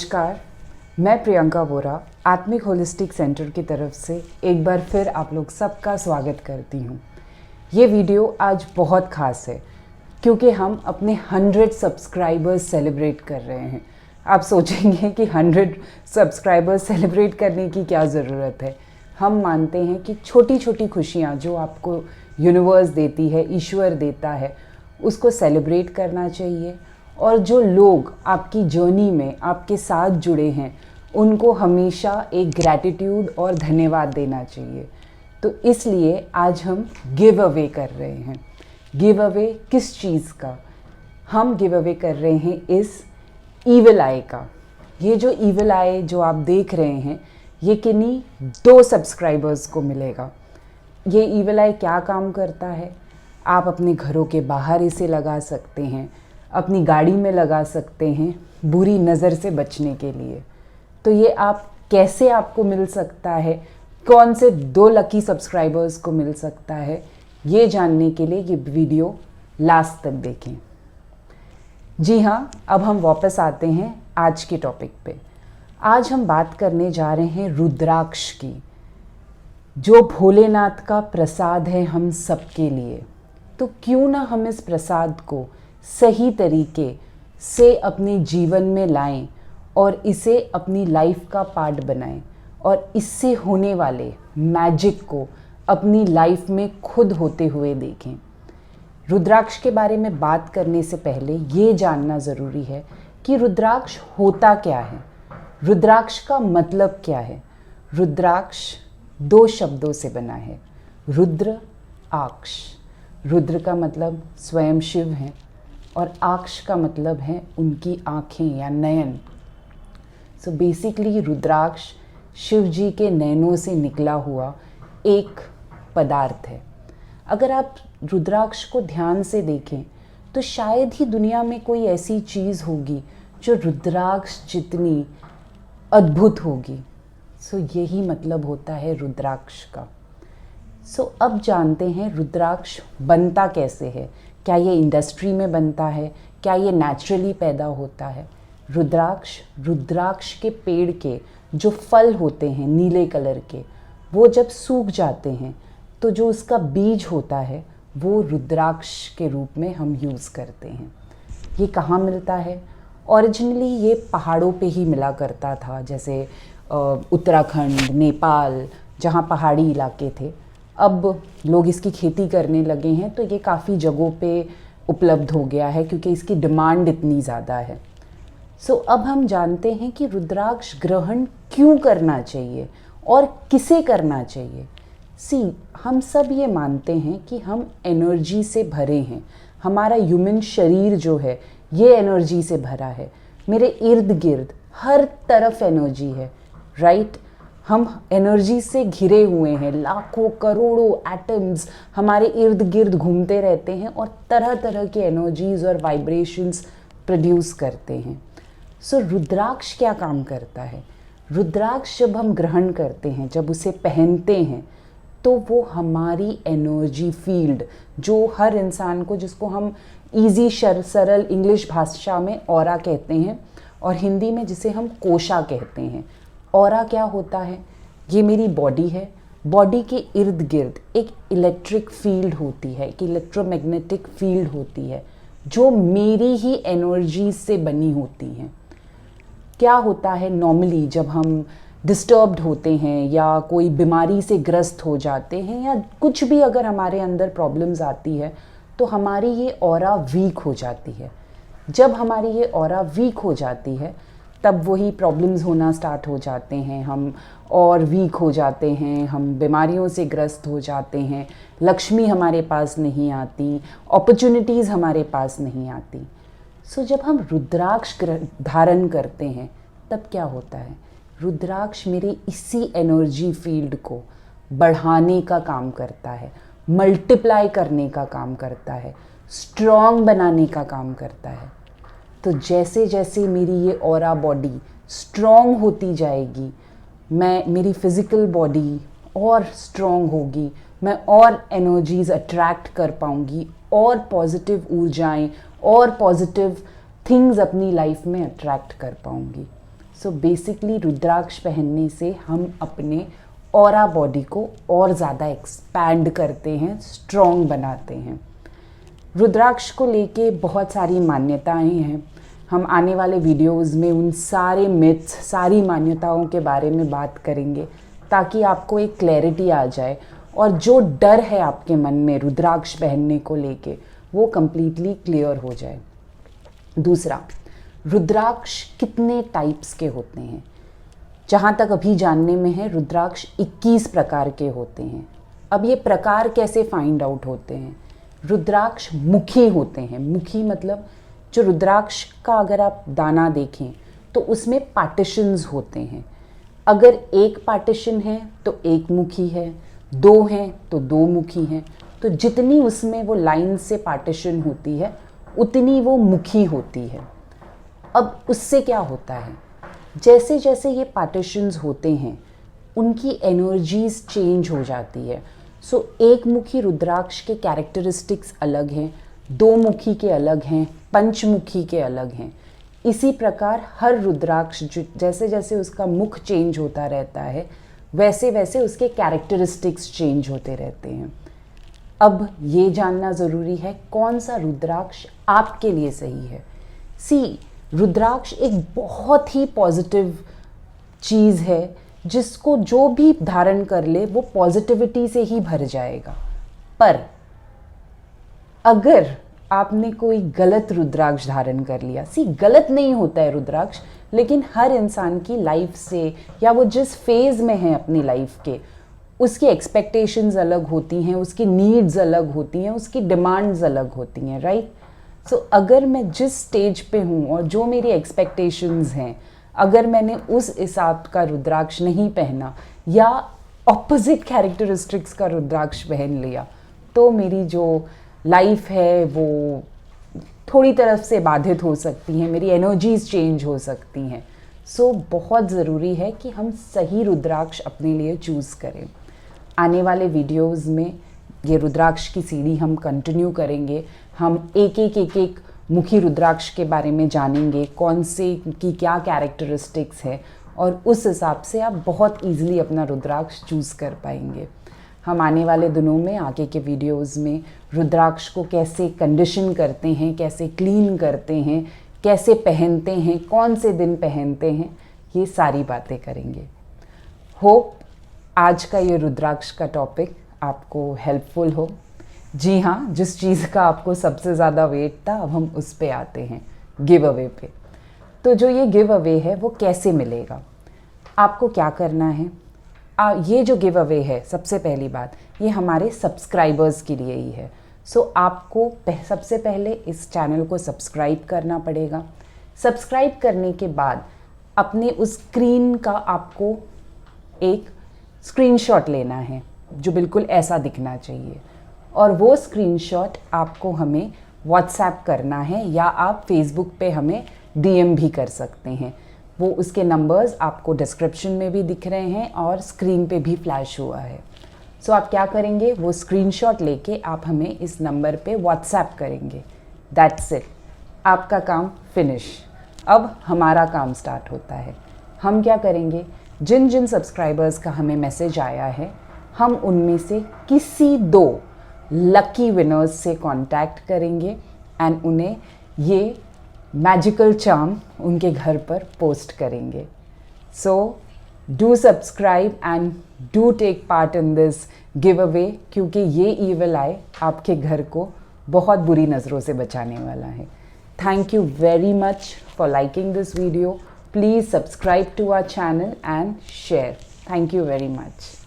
नमस्कार, मैं प्रियंका वोरा आत्मिक होलिस्टिक सेंटर की तरफ से एक बार फिर आप लोग सबका स्वागत करती हूँ। ये वीडियो आज बहुत ख़ास है क्योंकि हम अपने 100 सब्सक्राइबर्स सेलिब्रेट कर रहे हैं। आप सोचेंगे कि 100 सब्सक्राइबर्स सेलिब्रेट करने की क्या ज़रूरत है। हम मानते हैं कि छोटी छोटी खुशियाँ जो आपको यूनिवर्स देती है, ईश्वर देता है, उसको सेलिब्रेट करना चाहिए। और जो लोग आपकी जर्नी में आपके साथ जुड़े हैं उनको हमेशा एक ग्रैटिट्यूड और धन्यवाद देना चाहिए। तो इसलिए आज हम गिव अवे कर रहे हैं। गिव अवे किस चीज़ का? हम गिव अवे कर रहे हैं इस ईविल आई का। ये जो ईविल आई जो आप देख रहे हैं ये किन्हीं 2 सब्सक्राइबर्स को मिलेगा। ये ईविल आई क्या काम करता है? आप अपने घरों के बाहर इसे लगा सकते हैं, अपनी गाड़ी में लगा सकते हैं बुरी नज़र से बचने के लिए। तो ये आप कैसे आपको मिल सकता है, कौन से 2 लकी सब्सक्राइबर्स को मिल सकता है, ये जानने के लिए ये वीडियो लास्ट तक देखें। जी हाँ, अब हम वापस आते हैं आज के टॉपिक पे। आज हम बात करने जा रहे हैं रुद्राक्ष की, जो भोलेनाथ का प्रसाद है हम सबके लिए। तो क्यों ना हम इस प्रसाद को सही तरीके से अपने जीवन में लाएं और इसे अपनी लाइफ का पार्ट बनाएं और इससे होने वाले मैजिक को अपनी लाइफ में खुद होते हुए देखें। रुद्राक्ष के बारे में बात करने से पहले ये जानना ज़रूरी है कि रुद्राक्ष होता क्या है, रुद्राक्ष का मतलब क्या है। रुद्राक्ष 2 शब्दों से बना है, रुद्र आक्ष। रुद्र का मतलब स्वयं शिव हैं और आक्ष का मतलब है उनकी आँखें या नयन। सो बेसिकली रुद्राक्ष शिव जी के नयनों से निकला हुआ एक पदार्थ है। अगर आप रुद्राक्ष को ध्यान से देखें तो शायद ही दुनिया में कोई ऐसी चीज़ होगी जो रुद्राक्ष जितनी अद्भुत होगी। सो यही मतलब होता है रुद्राक्ष का। सो अब जानते हैं रुद्राक्ष बनता कैसे है। क्या ये इंडस्ट्री में बनता है? क्या ये नेचुरली पैदा होता है? रुद्राक्ष के पेड़ के जो फल होते हैं नीले कलर के, वो जब सूख जाते हैं तो जो उसका बीज होता है वो रुद्राक्ष के रूप में हम यूज़ करते हैं। ये कहाँ मिलता है? ओरिजिनली ये पहाड़ों पे ही मिला करता था, जैसे उत्तराखंड, नेपाल, जहाँ पहाड़ी इलाके थे। अब लोग इसकी खेती करने लगे हैं तो ये काफ़ी जगहों पे उपलब्ध हो गया है क्योंकि इसकी डिमांड इतनी ज़्यादा है। सो अब हम जानते हैं कि रुद्राक्ष ग्रहण क्यों करना चाहिए और किसे करना चाहिए। हम सब ये मानते हैं कि हम एनर्जी से भरे हैं। हमारा ह्यूमन शरीर जो है ये एनर्जी से भरा है। मेरे इर्द गिर्द हर तरफ एनर्जी है, राइट? हम एनर्जी से घिरे हुए हैं। लाखों करोड़ों एटम्स हमारे इर्द गिर्द घूमते रहते हैं और तरह तरह के एनर्जीज और वाइब्रेशंस प्रोड्यूस करते हैं। सो रुद्राक्ष क्या काम करता है? रुद्राक्ष जब हम ग्रहण करते हैं, जब उसे पहनते हैं, तो वो हमारी एनर्जी फील्ड, जो हर इंसान को, जिसको हम ईजी सरल इंग्लिश भाषा में ऑरा कहते हैं और हिंदी में जिसे हम कोशा कहते हैं। ऑरा क्या होता है? ये मेरी बॉडी है। बॉडी के इर्द गिर्द एक इलेक्ट्रिक फील्ड होती है, एक इलेक्ट्रोमैग्नेटिक फील्ड होती है जो मेरी ही एनर्जी से बनी होती हैं। क्या होता है नॉर्मली जब हम डिस्टर्ब्ड होते हैं या कोई बीमारी से ग्रस्त हो जाते हैं या कुछ भी अगर हमारे अंदर प्रॉब्लम्स आती है तो हमारी ये ऑरा वीक हो जाती है। जब हमारी ये ऑरा वीक हो जाती है तब वही प्रॉब्लम्स होना स्टार्ट हो जाते हैं, हम और वीक हो जाते हैं, हम बीमारियों से ग्रस्त हो जाते हैं, लक्ष्मी हमारे पास नहीं आती, अपॉर्चुनिटीज़ हमारे पास नहीं आती। सो जब हम रुद्राक्ष धारण करते हैं तब क्या होता है? रुद्राक्ष मेरे इसी एनर्जी फील्ड को बढ़ाने का काम करता है, मल्टीप्लाई करने का काम करता है, स्ट्रॉन्ग बनाने का काम करता है। तो जैसे जैसे मेरी ये ऑरा बॉडी स्ट्रॉन्ग होती जाएगी, मेरी फिज़िकल बॉडी और स्ट्रॉन्ग होगी, मैं और एनर्जीज़ अट्रैक्ट कर पाऊँगी और पॉजिटिव ऊर्जाएं और पॉजिटिव थिंग्स अपनी लाइफ में अट्रैक्ट कर पाऊँगी। सो बेसिकली रुद्राक्ष पहनने से हम अपने ऑरा बॉडी को और ज़्यादा एक्सपैंड करते हैं, स्ट्रॉन्ग बनाते हैं। रुद्राक्ष को लेके बहुत सारी मान्यताएं हैं। हम आने वाले वीडियोस में उन सारे मिथ्स, सारी मान्यताओं के बारे में बात करेंगे ताकि आपको एक क्लैरिटी आ जाए और जो डर है आपके मन में रुद्राक्ष पहनने को लेके वो कम्प्लीटली क्लियर हो जाए। दूसरा, रुद्राक्ष कितने टाइप्स के होते हैं? जहाँ तक अभी जानने में है रुद्राक्ष 21 प्रकार के होते हैं। अब ये प्रकार कैसे फाइंड आउट होते हैं? रुद्राक्ष मुखी होते हैं। मुखी मतलब जो रुद्राक्ष का अगर आप दाना देखें तो उसमें पार्टीशंस होते हैं। अगर एक पार्टीशन है तो एक मुखी है, दो हैं तो दो मुखी हैं। तो जितनी उसमें वो लाइन से पार्टीशन होती है उतनी वो मुखी होती है। अब उससे क्या होता है, जैसे जैसे ये पार्टीशंस होते हैं उनकी एनर्जीज चेंज हो जाती है। सो एक मुखी रुद्राक्ष के कैरेक्टरिस्टिक्स अलग हैं, दो मुखी के अलग हैं, पंचमुखी के अलग हैं। इसी प्रकार हर रुद्राक्ष जैसे जैसे उसका मुख चेंज होता रहता है वैसे वैसे उसके कैरेक्टरिस्टिक्स चेंज होते रहते हैं। अब ये जानना ज़रूरी है कौन सा रुद्राक्ष आपके लिए सही है। रुद्राक्ष एक बहुत ही पॉजिटिव चीज़ है जिसको जो भी धारण कर ले वो पॉजिटिविटी से ही भर जाएगा। पर अगर आपने कोई गलत रुद्राक्ष धारण कर लिया, गलत नहीं होता है रुद्राक्ष, लेकिन हर इंसान की लाइफ से या वो जिस फेज़ में है अपनी लाइफ के उसकी एक्सपेक्टेशंस अलग होती हैं, उसकी नीड्स अलग होती हैं, उसकी डिमांड्स अलग होती हैं, राइट। सो अगर मैं जिस स्टेज पे हूँ और जो मेरी एक्सपेक्टेशंस हैं, अगर मैंने उस हिसाब का रुद्राक्ष नहीं पहना या ऑपोजिट कैरेक्टरिस्टिक्स का रुद्राक्ष पहन लिया तो मेरी जो लाइफ है वो थोड़ी तरफ से बाधित हो सकती हैं, मेरी एनर्जीज चेंज हो सकती हैं। सो बहुत ज़रूरी है कि हम सही रुद्राक्ष अपने लिए चूज़ करें। आने वाले वीडियोस में ये रुद्राक्ष की सीढ़ी हम कंटिन्यू करेंगे। हम एक एक मुखी रुद्राक्ष के बारे में जानेंगे, कौन से की क्या कैरेक्टरिस्टिक्स है और उस हिसाब से आप बहुत ईजिली अपना रुद्राक्ष चूज़ कर पाएंगे। हम आने वाले दिनों में आगे के वीडियोस में रुद्राक्ष को कैसे कंडीशन करते हैं, कैसे क्लीन करते हैं, कैसे पहनते हैं, कौन से दिन पहनते हैं, ये सारी बातें करेंगे। होप आज का ये रुद्राक्ष का टॉपिक आपको हेल्पफुल हो। जी हाँ, जिस चीज़ का आपको सबसे ज़्यादा वेट था अब हम उस पे आते हैं, गिव अवे पे। तो जो ये गिव अवे है वो कैसे मिलेगा, आपको क्या करना है? ये जो गिव अवे है, सबसे पहली बात, ये हमारे सब्सक्राइबर्स के लिए ही है। सो आपको सबसे पहले इस चैनल को सब्सक्राइब करना पड़ेगा। सब्सक्राइब करने के बाद अपने उस स्क्रीन का आपको एक स्क्रीनशॉट लेना है जो बिल्कुल ऐसा दिखना चाहिए और वो स्क्रीनशॉट आपको हमें व्हाट्सएप करना है या आप फेसबुक पे हमें डीएम भी कर सकते हैं। वो उसके नंबर्स आपको डिस्क्रिप्शन में भी दिख रहे हैं और स्क्रीन पे भी फ्लैश हुआ है। सो आप क्या करेंगे, वो स्क्रीनशॉट लेके आप हमें इस नंबर पे व्हाट्सएप करेंगे। दैट्स इट, आपका काम फिनिश। अब हमारा काम स्टार्ट होता है। हम क्या करेंगे, जिन जिन सब्सक्राइबर्स का हमें मैसेज आया है हम उनमें से किसी 2 लकी विनर्स से कांटेक्ट करेंगे एंड उन्हें ये मैजिकल चार्म उनके घर पर पोस्ट करेंगे। So do subscribe and do take part in this giveaway, क्योंकि ये ईविल आई आपके घर को बहुत बुरी नज़रों से बचाने वाला है। Thank you very much for liking this video. Please subscribe to our channel and share. Thank you very much.